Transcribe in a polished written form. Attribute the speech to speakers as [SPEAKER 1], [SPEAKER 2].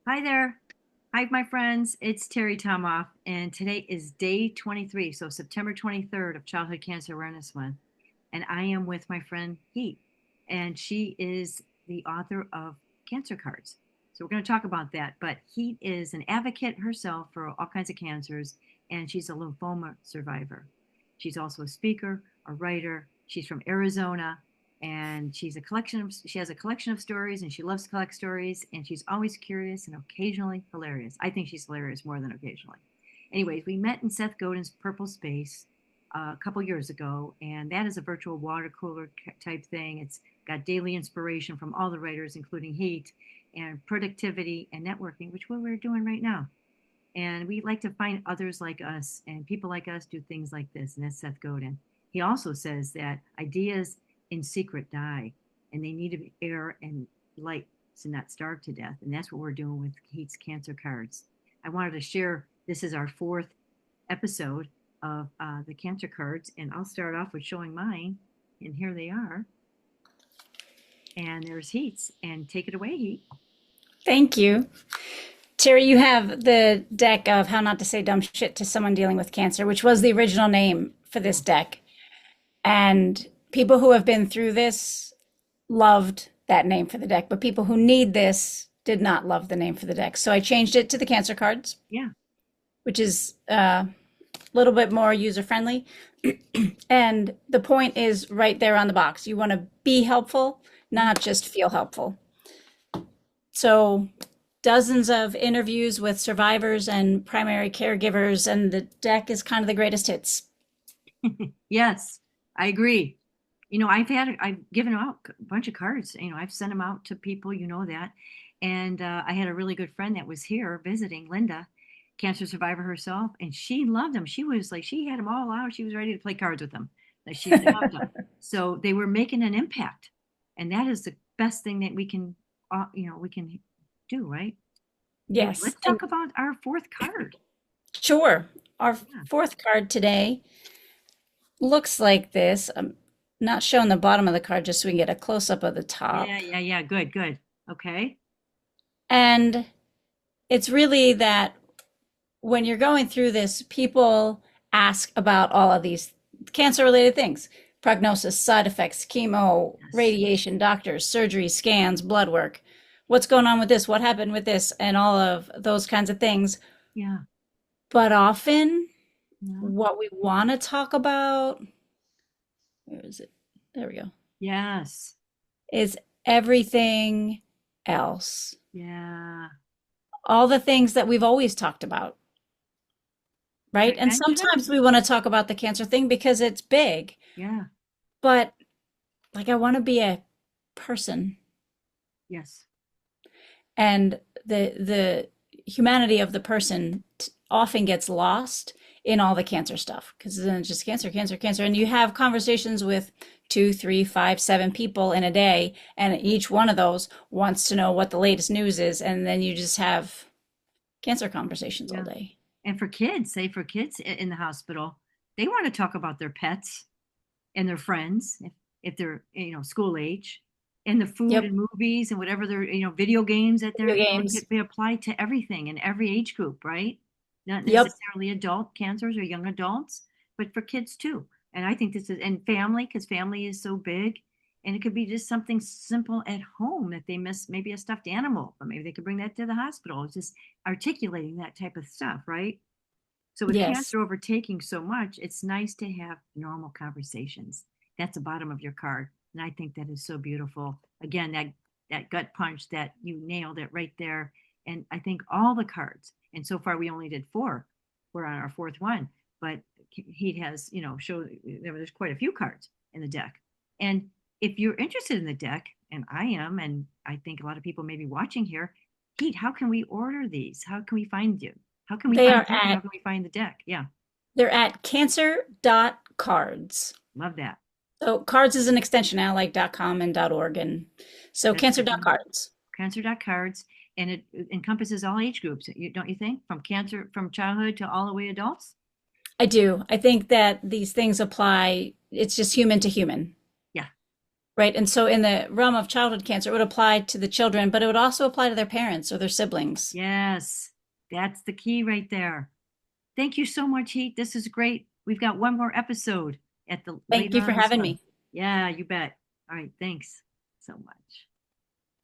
[SPEAKER 1] Hi there. Hi, my friends. It's Terry Tomoff, and today is day 23, so September 23rd of Childhood Cancer Awareness Month. And I am with my friend Heat, and she is the author of Cancer.Cards. So we're going to talk about that. But Heat is an advocate herself for all kinds of cancers, and she's a lymphoma survivor. She's also a speaker, a writer. She's from Arizona, and she has a collection of stories, and she loves to collect stories, and she's always curious and occasionally hilarious. I think she's hilarious more than occasionally. Anyways, we met in Seth Godin's Purple Space a couple years ago, and that is a virtual water cooler type thing. It's got daily inspiration from all the writers, including Heat, and productivity and networking, which is what we're doing right now. And we like to find others like us, and people like us do things like this, and that's Seth Godin. He also says that ideas in secret die, and they need to be air and light to not starve to death. And that's what we're doing with Heat's Cancer.Cards. I wanted to share this is our fourth episode of the Cancer.Cards, and I'll start off with showing mine. And here they are. And there's Heat's, and take it away, Heat.
[SPEAKER 2] Thank you. Terry, you have the deck of How Not to Say Dumb Shit to Someone Dealing with Cancer, which was the original name for this deck. And people who have been through this loved that name for the deck, but people who need this did not love the name for the deck. So I changed it to the Cancer Cards,
[SPEAKER 1] Yeah.
[SPEAKER 2] which is a little bit more user friendly. And the point is right there on the box. You want to be helpful, not just feel helpful. So dozens of interviews with survivors and primary caregivers, and the deck is kind of the greatest hits.
[SPEAKER 1] Yes, I agree. I've given out a bunch of cards. I've sent them out to people, you know that. And I had a really good friend that was here visiting, Linda, cancer survivor herself, and she loved them. She was like, she had them all out. She was ready to play cards with them. Like she loved them. So they were making an impact, and that is the best thing that we can do, right? Anyway,
[SPEAKER 2] Yes,
[SPEAKER 1] let's
[SPEAKER 2] and
[SPEAKER 1] talk about our fourth card.
[SPEAKER 2] sure. Our
[SPEAKER 1] Yeah,
[SPEAKER 2] fourth card today looks like this. I'm not showing the bottom of the card just so we can get a close up of the
[SPEAKER 1] yeah,
[SPEAKER 2] top.
[SPEAKER 1] yeah, yeah. Good, good. Okay.
[SPEAKER 2] And it's really that when you're going through this, people ask about all of these cancer related things: prognosis, side effects, chemo,
[SPEAKER 1] Yes.
[SPEAKER 2] radiation, doctors, surgery, scans, blood work. What's going on with this? What happened with this? And all of those kinds of things.
[SPEAKER 1] Yeah.
[SPEAKER 2] But often,
[SPEAKER 1] Yeah.
[SPEAKER 2] what we want to talk about, where is it? There we go,
[SPEAKER 1] Yes.
[SPEAKER 2] is everything else.
[SPEAKER 1] Yeah.
[SPEAKER 2] All the things that we've always talked about, right? And
[SPEAKER 1] Prevention?
[SPEAKER 2] sometimes we want to talk about the cancer thing because it's big,
[SPEAKER 1] Yeah.
[SPEAKER 2] but like I want to be a person,
[SPEAKER 1] Yes.
[SPEAKER 2] and the humanity of the person often gets lost in all the cancer stuff because then it's just cancer, cancer, cancer. And you have conversations with two, three, five, seven people in a day, and each one of those wants to know what the latest news is, and then you just have cancer conversations all
[SPEAKER 1] Yeah.
[SPEAKER 2] day.
[SPEAKER 1] And for kids, say for kids in the hospital, they want to talk about their pets and their friends if they're, school age, and the food
[SPEAKER 2] Yep.
[SPEAKER 1] and movies and whatever they're, video games that
[SPEAKER 2] Video
[SPEAKER 1] they're,
[SPEAKER 2] games.
[SPEAKER 1] they apply to everything in every age group, right? Not
[SPEAKER 2] Yep.
[SPEAKER 1] necessarily adult cancers or young adults, but for kids too. And I think this is, and family, because family is so big. And it could be just something simple at home that they miss, maybe a stuffed animal, but maybe they could bring that to the hospital. It's just articulating that type of stuff, right? So with
[SPEAKER 2] Yes.
[SPEAKER 1] cancer overtaking so much, it's nice to have normal conversations. That's the bottom of your card. And I think that is so beautiful. Again, that gut punch that you nailed it right there. And I think all the cards, and so far we only did four. We're on our fourth one, but he has, showed there's quite a few cards in the deck. And if you're interested in the deck, and I am, and I think a lot of people may be watching here, Pete, how can we order these? How can we find you? How can we
[SPEAKER 2] They
[SPEAKER 1] find
[SPEAKER 2] are
[SPEAKER 1] you?
[SPEAKER 2] at
[SPEAKER 1] How can we find the deck? Yeah,
[SPEAKER 2] they're at cancer.cards.
[SPEAKER 1] love that.
[SPEAKER 2] So cards is an extension now, like .com and .org, and so
[SPEAKER 1] That's good.
[SPEAKER 2] cancer.cards.
[SPEAKER 1] Cancer.Cards, and it encompasses all age groups. Don't you think? From childhood to all the way adults.
[SPEAKER 2] I do. I think that these things apply. It's just human to human,
[SPEAKER 1] Yeah,
[SPEAKER 2] Right. And so in the realm of childhood cancer, it would apply to the children, but it would also apply to their parents or their siblings.
[SPEAKER 1] Yes, that's the key right there. Thank you so much, Heat. This is great. We've got one more episode at the
[SPEAKER 2] Thank
[SPEAKER 1] later
[SPEAKER 2] you
[SPEAKER 1] on
[SPEAKER 2] for
[SPEAKER 1] this
[SPEAKER 2] having
[SPEAKER 1] month.
[SPEAKER 2] me.
[SPEAKER 1] Yeah, you bet. All right, thanks so much.